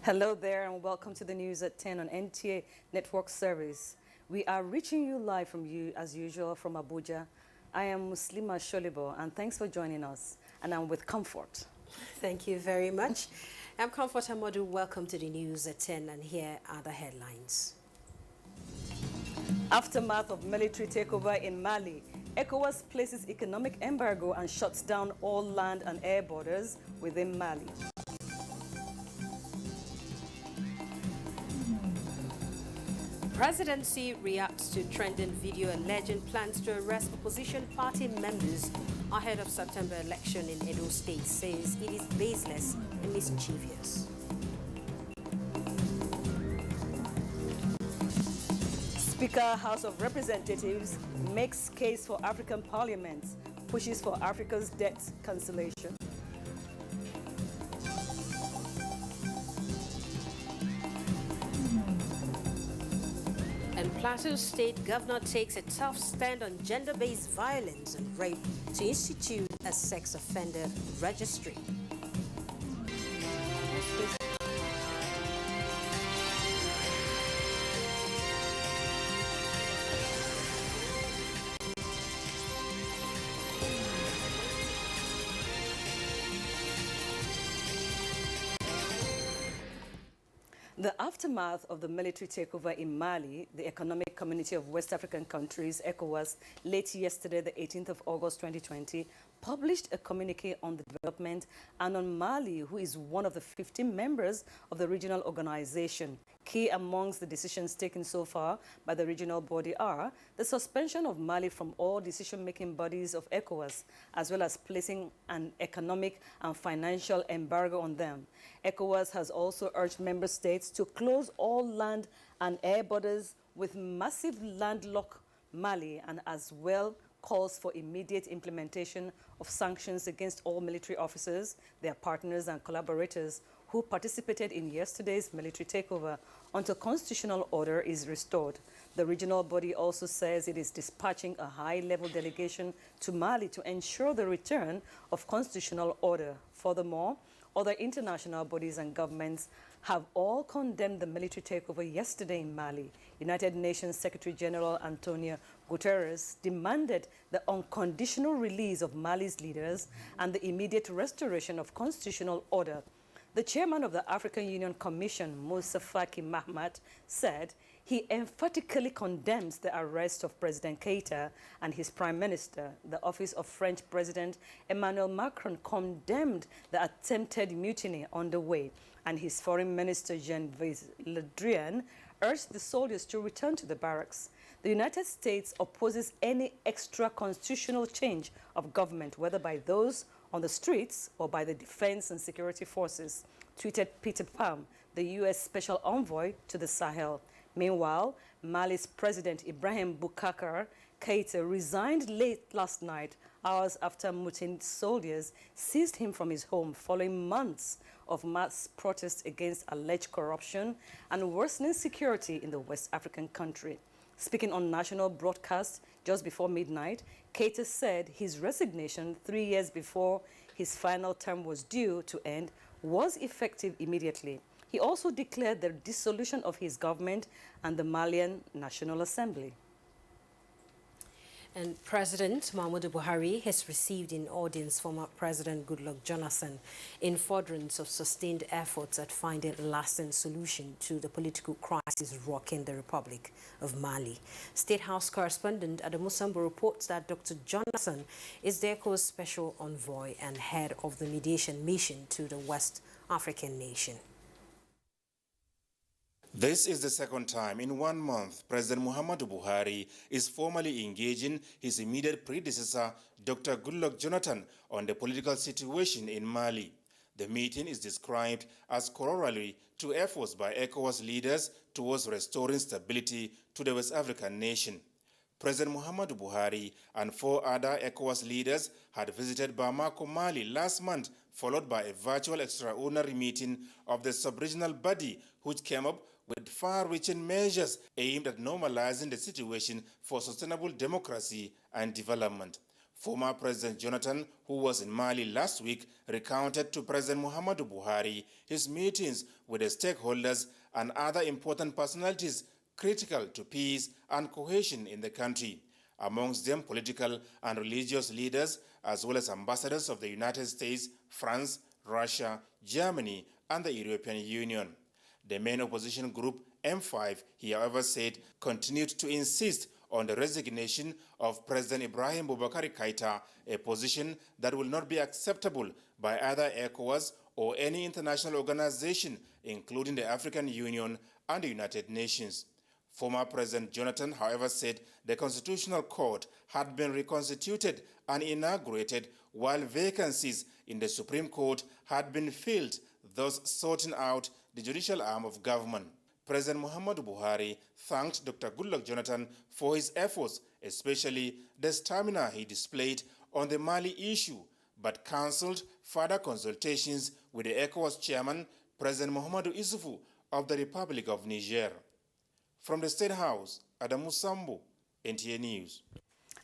Hello there and welcome to the news at 10 on NTA Network Service. We are reaching you live from as usual from Abuja. I am Muslima Sholibo and thanks for joining us. And I'm with Comfort. Thank you very much. I'm Comfort Amadu. Welcome to the news at 10 and here are the headlines. Aftermath of military takeover in Mali, ECOWAS places economic embargo and shuts down all land and air borders within Mali. Presidency reacts to trending video alleging plans to arrest opposition party members ahead of September election in Edo State, says it is baseless and mischievous. Speaker, House of Representatives makes case for African Parliament, pushes for Africa's debt cancellation. And Plateau State Governor takes a tough stand on gender-based violence and rape to institute a sex offender registry. The aftermath of the military takeover in Mali, the Economic Community of West African Countries, ECOWAS, late yesterday, the 18th of August 2020, published a communique on the development and on Mali, who is one of the 15 members of the regional organization. Key amongst the decisions taken so far by the regional body are the suspension of Mali from all decision-making bodies of ECOWAS, as well as placing an economic and financial embargo on them. ECOWAS has also urged member states to close all land and air borders with massive landlocked Mali, and as well calls for immediate implementation of sanctions against all military officers, their partners and collaborators who participated in yesterday's military takeover until constitutional order is restored. The regional body also says it is dispatching a high-level delegation to Mali to ensure the return of constitutional order. Furthermore, other international bodies and governments have all condemned the military takeover yesterday in Mali. United Nations Secretary General Antonio Guterres demanded the unconditional release of Mali's leaders and the immediate restoration of constitutional order. The chairman of the African Union Commission, Moussa Faki Mahamat, said he emphatically condemns the arrest of President Keïta and his prime minister. The office of French President Emmanuel Macron condemned the attempted mutiny underway, and his foreign minister Jean-Yves Le Drian urged the soldiers to return to the barracks. The United States opposes any extra constitutional change of government, whether by those on the streets or by the defense and security forces, tweeted Peter Pham, the U.S. Special Envoy to the Sahel. Meanwhile, Mali's President Ibrahim Boubacar Keïta resigned late last night, hours after mutined soldiers seized him from his home following months of mass protests against alleged corruption and worsening security in the West African country. Speaking on national broadcast just before midnight, Keïta said his resignation 3 years before his final term was due to end was effective immediately. He also declared the dissolution of his government and the Malian National Assembly. And President Muhammadu Buhari has received in audience former President Goodluck Jonathan in furtherance of sustained efforts at finding a lasting solution to the political crisis rocking the Republic of Mali. State House correspondent Adamu Sambo reports that Dr. Jonathan is the ECOWAS special envoy and head of the mediation mission to the West African nation. This is the second time in 1 month President Muhammadu Buhari is formally engaging his immediate predecessor, Dr. Goodluck Jonathan, on the political situation in Mali. The meeting is described as corollary to efforts by ECOWAS leaders towards restoring stability to the West African nation. President Muhammadu Buhari and 4 other ECOWAS leaders had visited Bamako, Mali last month, followed by a virtual extraordinary meeting of the sub-regional body, which came up with far-reaching measures aimed at normalizing the situation for sustainable democracy and development. Former President Jonathan, who was in Mali last week, recounted to President Muhammadu Buhari his meetings with the stakeholders and other important personalities critical to peace and cohesion in the country, amongst them political and religious leaders, as well as ambassadors of the United States, France, Russia, Germany, and the European Union. The main opposition group, M5, he however said, continued to insist on the resignation of President Ibrahim Boubacar Keïta, a position that will not be acceptable by either ECOWAS or any international organization, including the African Union and the United Nations. Former President Jonathan, however, said the Constitutional Court had been reconstituted and inaugurated while vacancies in the Supreme Court had been filled, thus sorting out the judicial arm of government. President Muhammadu Buhari thanked Dr. Goodluck Jonathan for his efforts, especially the stamina he displayed on the Mali issue, but cancelled further consultations with the ECOWAS chairman, President Muhammadu Issoufou of the Republic of Niger. From the State House, Adamu Sambo, NTA News.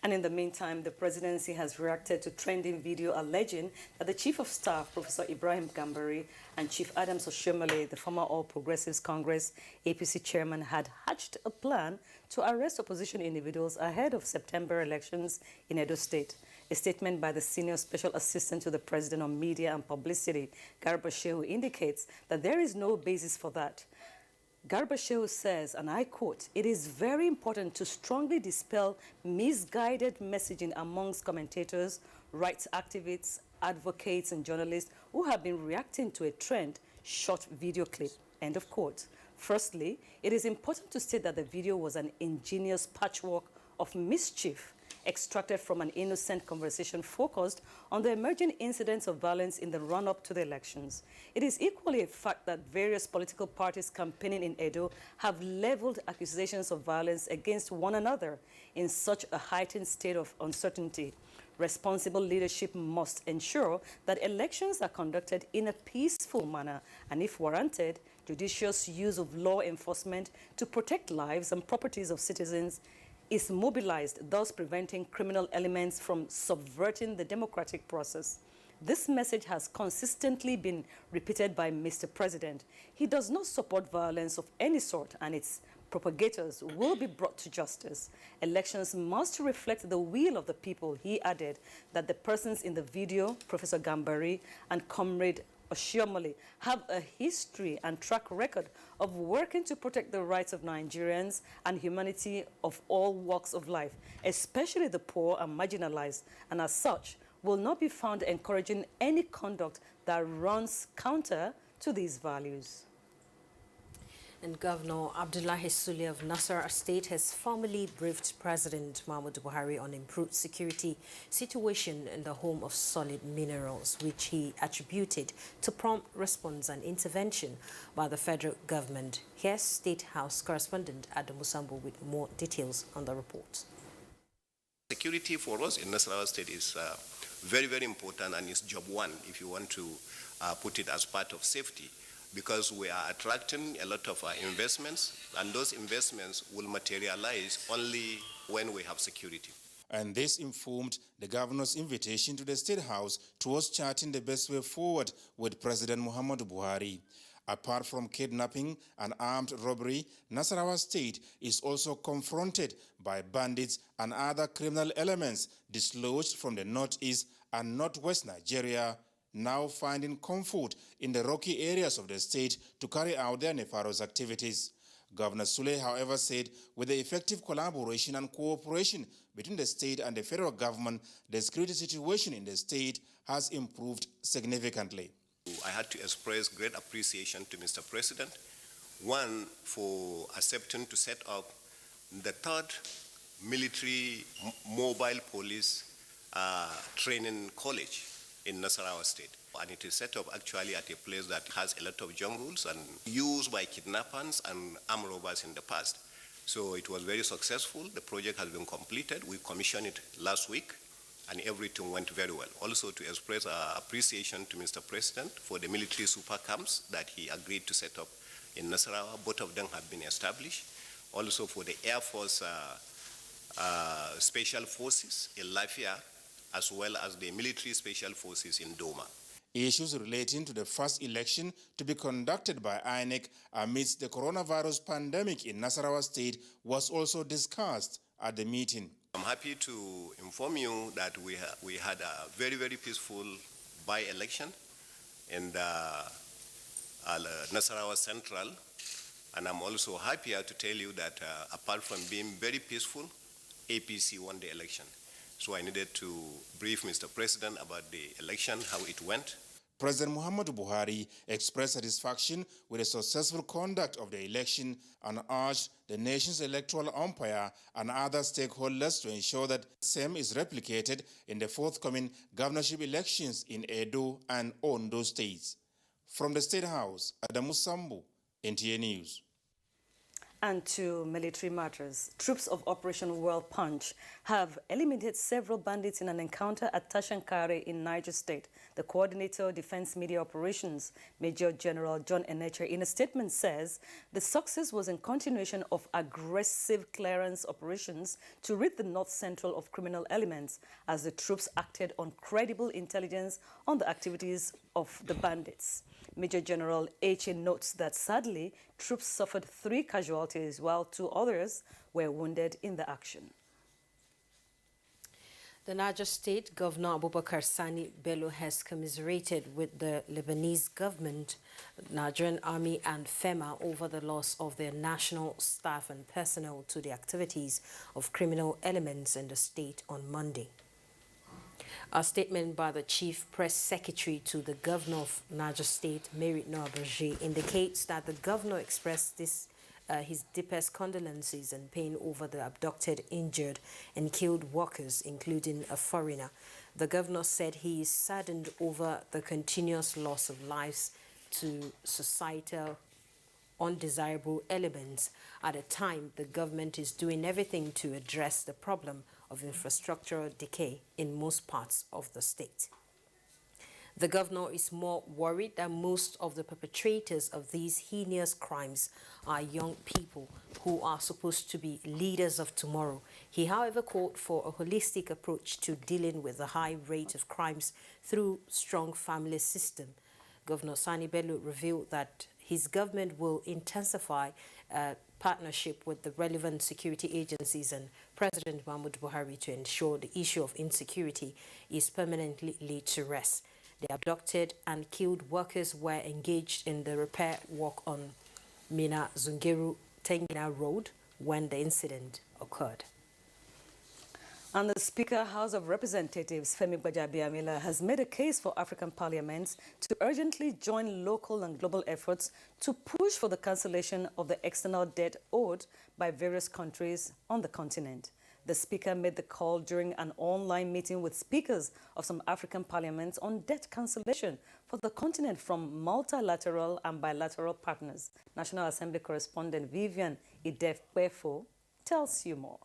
And in the meantime, the presidency has reacted to trending video alleging that the Chief of Staff, Professor Ibrahim Gambari, and Chief Adams Oshiomhole, the former All Progressives Congress APC chairman, had hatched a plan to arrest opposition individuals ahead of September elections in Edo State. A statement by the Senior Special Assistant to the President on Media and Publicity, Garba Shehu, indicates that there is no basis for that. Garba Shehu says, and I quote, "It is very important to strongly dispel misguided messaging amongst commentators, rights activists, advocates, and journalists who have been reacting to a trend short video clip." End of quote. Firstly, it is important to state that the video was an ingenious patchwork of mischief extracted from an innocent conversation focused on the emerging incidents of violence in the run-up to the elections. It is equally a fact that various political parties campaigning in Edo have leveled accusations of violence against one another in such a heightened state of uncertainty. Responsible leadership must ensure that elections are conducted in a peaceful manner and, if warranted, judicious use of law enforcement to protect lives and properties of citizens is mobilized, thus preventing criminal elements from subverting the democratic process. This message has consistently been repeated by Mr. President. He does not support violence of any sort, and its propagators will be brought to justice. Elections must reflect the will of the people. He added that the persons in the video, Professor Gambari and Comrade Oshiomhole, have a history and track record of working to protect the rights of Nigerians and humanity of all walks of life, especially the poor and marginalized, and as such, will not be found encouraging any conduct that runs counter to these values. And Governor Abdullahi Sule of Nasarawa State has formally briefed President Muhammadu Buhari on improved security situation in the home of solid minerals, which he attributed to prompt response and intervention by the federal government. Here's State House correspondent Adamu Sambo with more details on the report. Security for us in Nasarawa State is very, very important, and it's job one if you want to put it as part of safety, because we are attracting a lot of investments, and those investments will materialize only when we have security. And this informed the governor's invitation to the State House towards charting the best way forward with President Muhammadu Buhari. Apart from kidnapping and armed robbery, Nasarawa State is also confronted by bandits and other criminal elements dislodged from the northeast and northwest Nigeria, now finding comfort in the rocky areas of the state to carry out their nefarious activities. Governor Sule, however, said with the effective collaboration and cooperation between the state and the federal government, the security situation in the state has improved significantly. I had to express great appreciation to Mr. President, one, for accepting to set up the third military mobile police training college in Nasarawa State. And it is set up actually at a place that has a lot of jungles and used by kidnappers and armed robbers in the past. So it was very successful. The project has been completed. We commissioned it last week, and everything went very well. Also to express our appreciation to Mr. President for the military super camps that he agreed to set up in Nasarawa. Both of them have been established. Also for the Air Force Special Forces in Lafia, as well as the military special forces in Doma. Issues relating to the first election to be conducted by INEC amidst the coronavirus pandemic in Nasarawa State was also discussed at the meeting. I'm happy to inform you that we had a very, very peaceful by-election in Nasarawa Central, and I'm also happier to tell you that apart from being very peaceful, APC won the election. So I needed to brief Mr. President about the election, how it went. President Muhammadu Buhari expressed satisfaction with the successful conduct of the election and urged the nation's electoral umpire and other stakeholders to ensure that the same is replicated in the forthcoming governorship elections in Edo and Ondo states. From the State House, Adamu Sambu, NTA News. And to military matters, troops of Operation World Punch have eliminated several bandits in an encounter at Tashankare in Niger State. The coordinator of Defense Media Operations, Major General John Eneche, in a statement says the success was in continuation of aggressive clearance operations to rid the north central of criminal elements as the troops acted on credible intelligence on the activities of the bandits. Major General Eche notes that sadly, troops suffered 3 casualties while 2 others were wounded in the action. The Niger State Governor Abubakar Sani Bello has commiserated with the Lebanese government, Nigerian Army and FEMA over the loss of their national staff and personnel to the activities of criminal elements in the state on Monday. A statement by the Chief Press Secretary to the Governor of Niger State, Mary Noah Berger, indicates that the Governor expressed his deepest condolences and pain over the abducted, injured and killed workers, including a foreigner. The Governor said he is saddened over the continuous loss of lives to societal undesirable elements at a time the government is doing everything to address the problem of infrastructural decay in most parts of the state. The governor is more worried that most of the perpetrators of these heinous crimes are young people who are supposed to be leaders of tomorrow. He, however, called for a holistic approach to dealing with the high rate of crimes through strong family system. Governor Sani Bello revealed that his government will intensify partnership with the relevant security agencies and President Muhammadu Buhari to ensure the issue of insecurity is permanently laid to rest. The abducted and killed workers were engaged in the repair work on Mina Zungeru Tengina Road when the incident occurred. And the Speaker, House of Representatives, Femi Gbajabiamila, has made a case for African parliaments to urgently join local and global efforts to push for the cancellation of the external debt owed by various countries on the continent. The Speaker made the call during an online meeting with speakers of some African parliaments on debt cancellation for the continent from multilateral and bilateral partners. National Assembly correspondent Vivian Idef-Kwefo tells you more.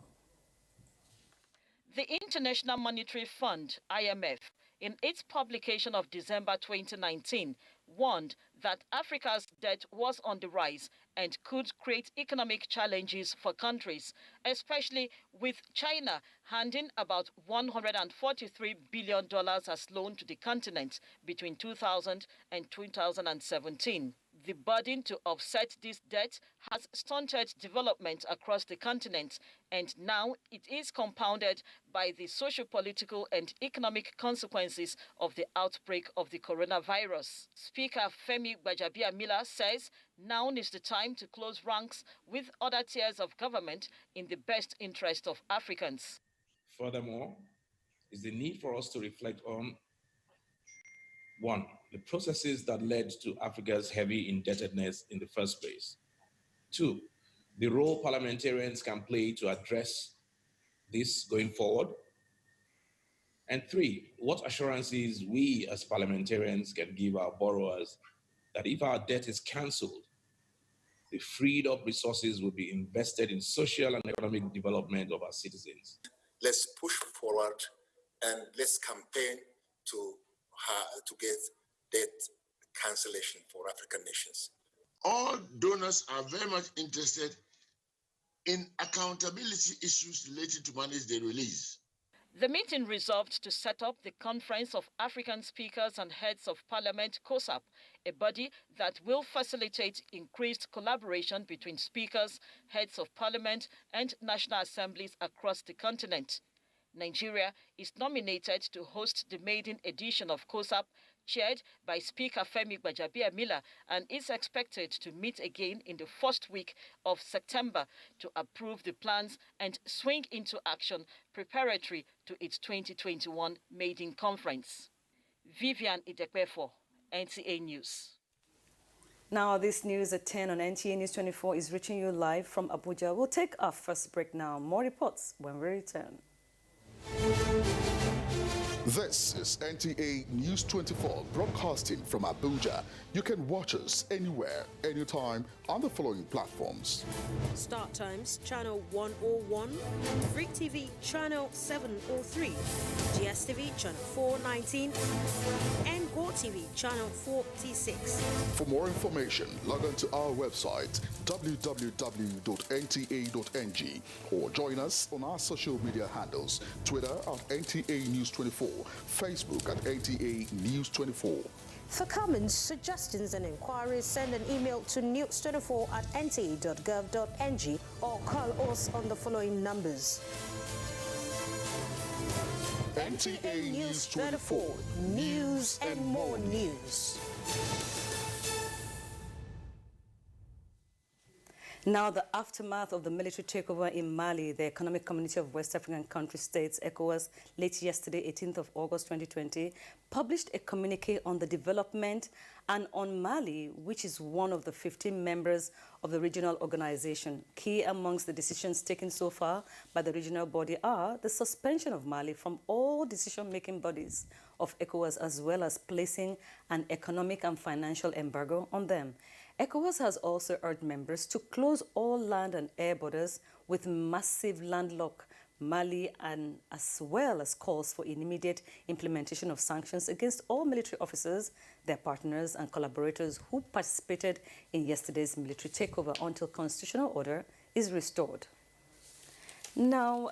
The International Monetary Fund, IMF, in its publication of December 2019, warned that Africa's debt was on the rise and could create economic challenges for countries, especially with China handing about $143 billion as loan to the continent between 2000 and 2017. The burden to offset this debt has stunted development across the continent, and now it is compounded by the socio-political and economic consequences of the outbreak of the coronavirus. Speaker Femi Gbajabiamila says now is the time to close ranks with other tiers of government in the best interest of Africans. Furthermore, is the need for us to reflect on 1, the processes that led to Africa's heavy indebtedness in the first place. 2, the role parliamentarians can play to address this going forward. And 3, what assurances we as parliamentarians can give our borrowers that if our debt is cancelled, the freed up resources will be invested in social and economic development of our citizens. Let's push forward and let's campaign to get debt cancellation for African nations. All donors are very much interested in accountability issues related to monies they release. The meeting resolved to set up the Conference of African Speakers and Heads of Parliament, COSAP, a body that will facilitate increased collaboration between speakers, heads of parliament, and national assemblies across the continent. Nigeria is nominated to host the maiden edition of COSAP, chaired by Speaker Femi Gbajabiamila, and is expected to meet again in the first week of September to approve the plans and swing into action preparatory to its 2021 maiden conference. Vivian Idekbefo, NTA News. Now, this news at 10 on NTA News 24 is reaching you live from Abuja. We'll take our first break now. More reports when we return. This is NTA News 24 broadcasting from Abuja. You can watch us anywhere, anytime on the following platforms. Start Times, Channel 101, Free TV, Channel 703, GSTV, Channel 419, and Go TV, Channel 46. For more information, log on to our website, www.nta.ng, or join us on our social media handles, Twitter at NTA News 24, Facebook at NTA News 24. For comments, suggestions, and inquiries, send an email to news24@nta.gov.ng or call us on the following numbers. NTA News 24, news and more news. Now, the aftermath of the military takeover in Mali, the Economic Community of West African Country States, ECOWAS, late yesterday, 18th of August 2020, published a communique on the development and on Mali, which is one of the 15 members of the regional organization. Key amongst the decisions taken so far by the regional body are the suspension of Mali from all decision-making bodies of ECOWAS, as well as placing an economic and financial embargo on them. ECOWAS has also urged members to close all land and air borders with massive landlocked Mali, and as well as calls for immediate implementation of sanctions against all military officers, their partners and collaborators who participated in yesterday's military takeover until constitutional order is restored. Now,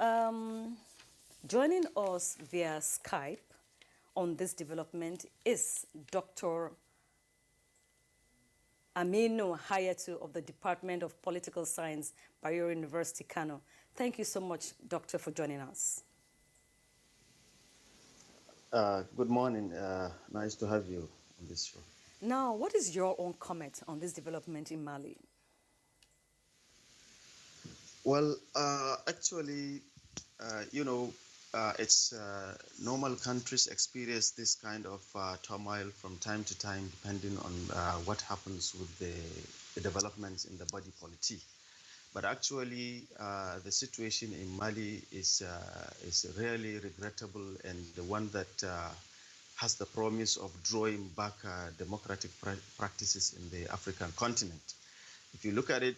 joining us via Skype on this development is Dr. Aminu Hayatu of the Department of Political Science, Bayero University, Kano. Thank you so much, Doctor, for joining us. Good morning. Nice to have you on this show. Now, what is your own comment on this development in Mali? Well, actually, it's normal countries experience this kind of turmoil from time to time, depending on what happens with the developments in the body politic. But actually, the situation in Mali is really regrettable, and the one that has the promise of drawing back democratic practices in the African continent. If you look at it,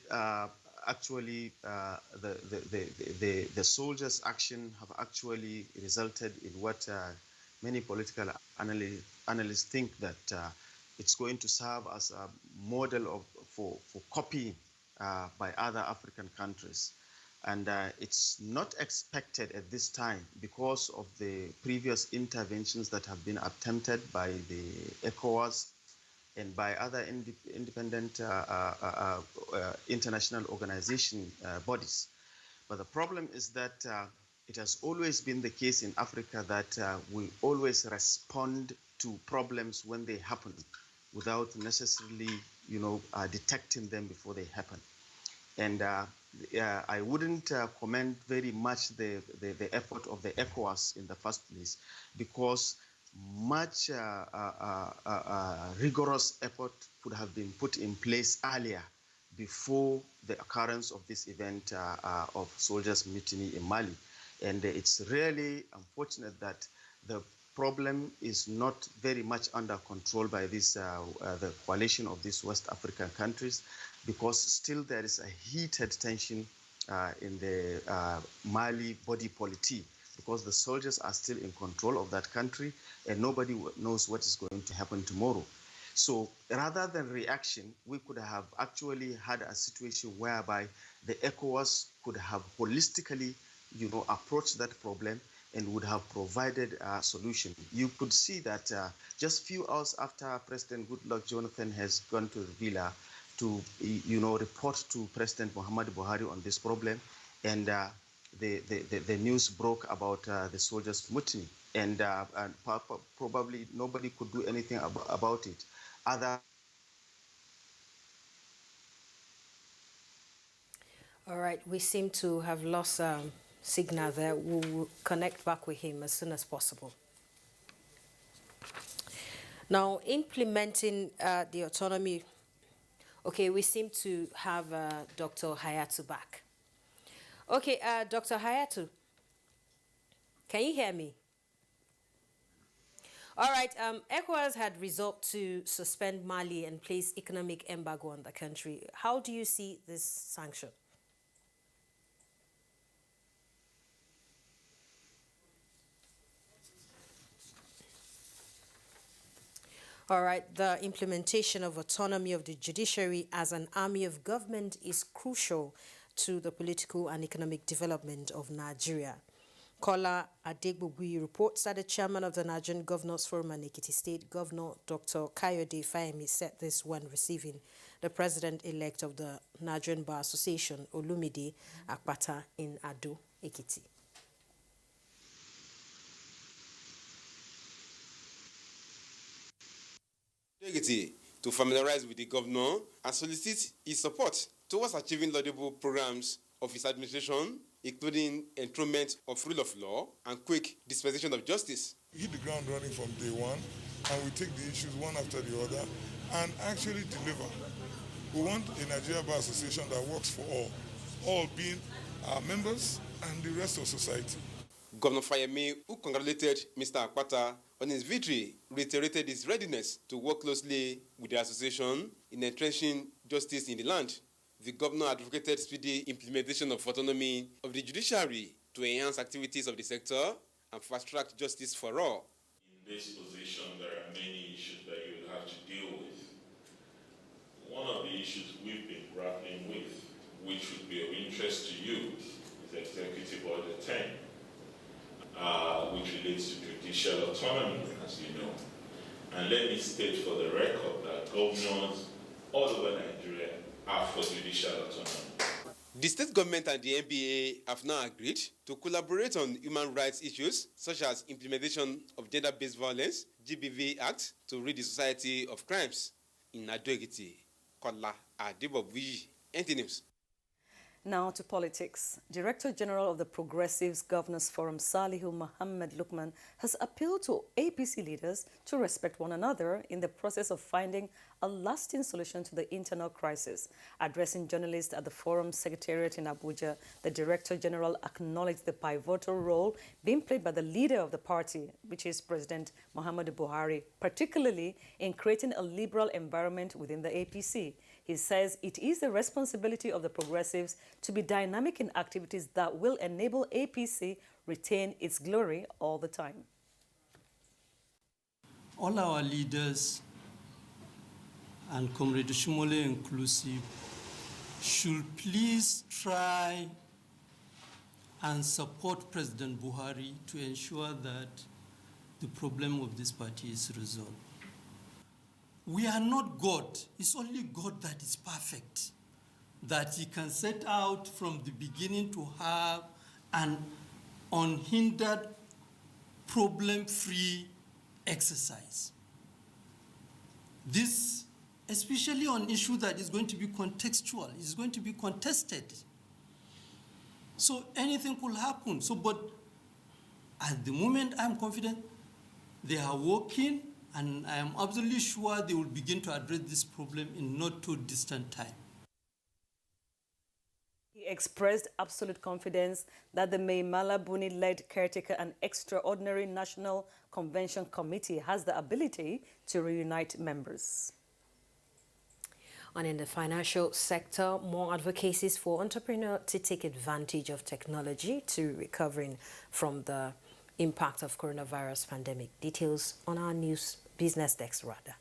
actually, the soldiers' action have actually resulted in what many political analysts think that it's going to serve as a model for copying by other African countries. And it's not expected at this time because of the previous interventions that have been attempted by the ECOWAS and by other independent international organization bodies. But the problem is that it has always been the case in Africa that we always respond to problems when they happen without necessarily, detecting them before they happen. And I wouldn't commend very much the effort of the ECOWAS in the first place, because much rigorous effort could have been put in place earlier before the occurrence of this event of soldiers' mutiny in Mali. And it's really unfortunate that the problem is not very much under control by this the coalition of these West African countries, because still there is a heated tension in the Mali body politic, because the soldiers are still in control of that country and nobody knows what is going to happen tomorrow. So rather than reaction, we could have actually had a situation whereby the ECOWAS could have holistically, approached that problem and would have provided a solution. You could see that just few hours after President Goodluck Jonathan has gone to the villa to, report to President Muhammadu Buhari on this problem, and the news broke about the soldiers' mutiny, and probably nobody could do anything about it. All right, we seem to have lost signal there. We'll connect back with him as soon as possible. Now, implementing the autonomy. Okay, we seem to have Dr. Hayatu back. Okay, Dr. Hayatu, can you hear me? All right, ECOWAS had resolved to suspend Mali and place economic embargo on the country. How do you see this sanction? All right, the implementation of autonomy of the judiciary as an army of government is crucial to the political and economic development of Nigeria. Kola Adegbugui reports that the chairman of the Nigerian Governors Forum and Ekiti State, Governor Dr. Kayode Fayemi, said this when receiving the president-elect of the Nigerian Bar Association, Olumide Akpata, in Ado, Ekiti. To familiarize with the governor and solicit his support towards achieving laudable programs of his administration, including enthronement of rule of law and quick dispensation of justice. We hit the ground running from day one, and we take the issues one after the other and actually deliver. We want a Nigerian Bar Association that works for all being our members and the rest of society. Governor Fayemi, who congratulated Mr. Akpata on his victory, reiterated his readiness to work closely with the association in entrenching justice in the land. The governor advocated speedy implementation of autonomy of the judiciary to enhance activities of the sector and fast-track justice for all. In this position, there are many issues that you will have to deal with. One of the issues we've been grappling with, which would be of interest to you, is Executive Order 10. Which relates to judicial autonomy, as you know. And let me state for the record that governors all over Nigeria are for judicial autonomy. The state government and the NBA have now agreed to collaborate on human rights issues such as implementation of gender-based violence, GBV Act, to rid the society of crimes. In Ado Ekiti, Kola Adebobuyi, NTA News. Now to politics. Director General of the Progressives Governors Forum, Salihu Mohammed Lukman, has appealed to APC leaders to respect one another in the process of finding a lasting solution to the internal crisis. Addressing journalists at the Forum Secretariat in Abuja, the Director General acknowledged the pivotal role being played by the leader of the party, which is President Muhammadu Buhari, particularly in creating a liberal environment within the APC. He says it is the responsibility of the progressives to be dynamic in activities that will enable APC retain its glory all the time. All our leaders, and Comrade Shumole inclusive, should please try and support President Buhari to ensure that the problem of this party is resolved. We are not God. It's only God that is perfect, that he can set out from the beginning to have an unhindered, problem-free exercise. This, especially on issue that is going to be contextual, is going to be contested. So anything could happen. But at the moment, I'm confident they are working, and I am absolutely sure they will begin to address this problem in not too distant time. He expressed absolute confidence that the Maimala Buni-led Caretaker and Extraordinary National Convention Committee has the ability to reunite members. And in the financial sector, more advocacies for entrepreneurs to take advantage of technology to recovering from the impact of coronavirus pandemic. Details on our news business desk, rather.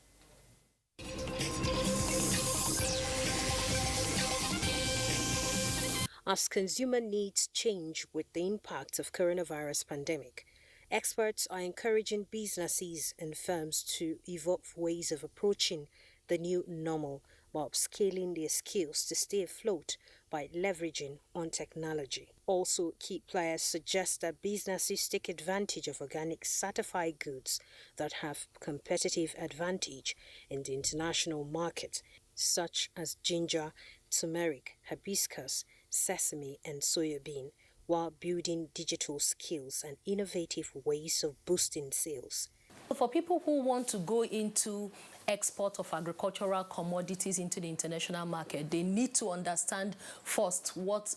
as consumer needs change with the impact of coronavirus pandemic. Experts are encouraging businesses and firms to evolve ways of approaching the new normal while upscaling their skills to stay afloat by leveraging on technology. Also, key players suggest that businesses take advantage of organic certified goods that have competitive advantage in the international market, such as ginger, turmeric, hibiscus, sesame, and soya bean, while building digital skills and innovative ways of boosting sales. For people who want to go into export of agricultural commodities into the international market, they need to understand first what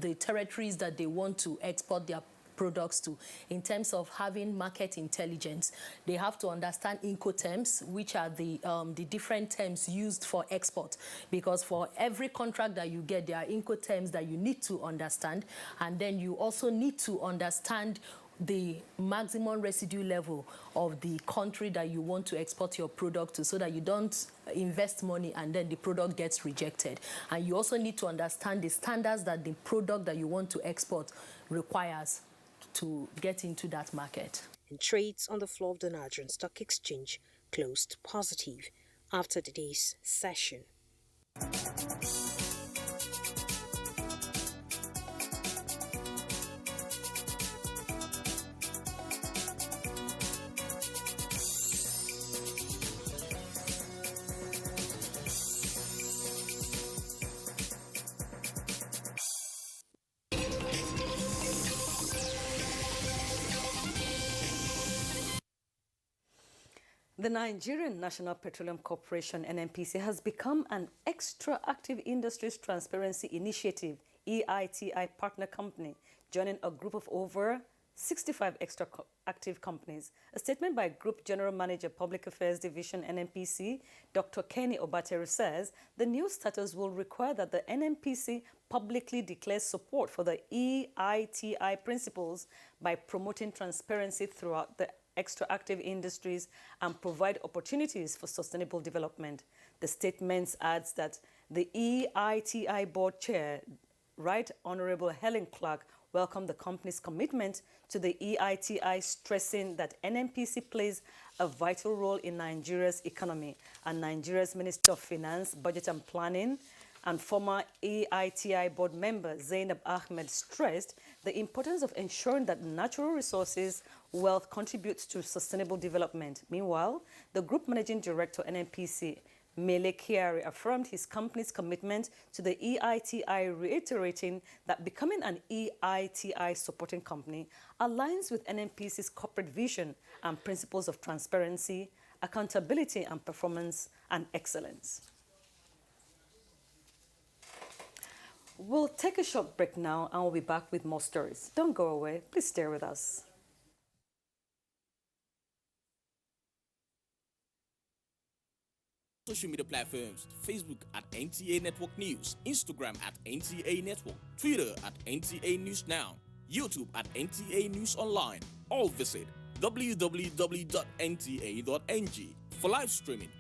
the territories that they want to export their products to. In terms of having market intelligence, they have to understand Incoterms, which are the different terms used for export, because for every contract that you get, there are Incoterms that you need to understand, and then you also need to understand the maximum residue level of the country that you want to export your product to, so that you don't invest money and then the product gets rejected. And you also need to understand the standards that the product that you want to export requires to get into that market. And trades on the floor of the Nigerian Stock Exchange closed positive after the day's session. The Nigerian National Petroleum Corporation, NNPC, has become an Extra Active Industries Transparency Initiative, EITI partner company, joining a group of over 65 extra active companies. A statement by Group General Manager, Public Affairs Division, NNPC, Dr. Kenny Obateru, says the new status will require that the NNPC publicly declares support for the EITI principles by promoting transparency throughout the extra active industries and provide opportunities for sustainable development. The statement adds that the EITI board chair, Right Honorable Helen Clark, welcomed the company's commitment to the EITI, stressing that NNPC plays a vital role in Nigeria's economy. And Nigeria's Minister of Finance, Budget and Planning, and former EITI board member Zainab Ahmed stressed the importance of ensuring that natural resources wealth contributes to sustainable development. Meanwhile, the group managing director, NNPC, Mele Kyari, affirmed his company's commitment to the EITI, reiterating that becoming an EITI supporting company aligns with NNPC's corporate vision and principles of transparency, accountability and performance and excellence. We'll take a short break now and we'll be back with more stories. Don't go away. Please stay with us. Social media platforms: Facebook at NTA Network News, Instagram at NTA Network, Twitter at NTA News Now, YouTube at NTA News Online. All visit www.nta.ng. For live streaming,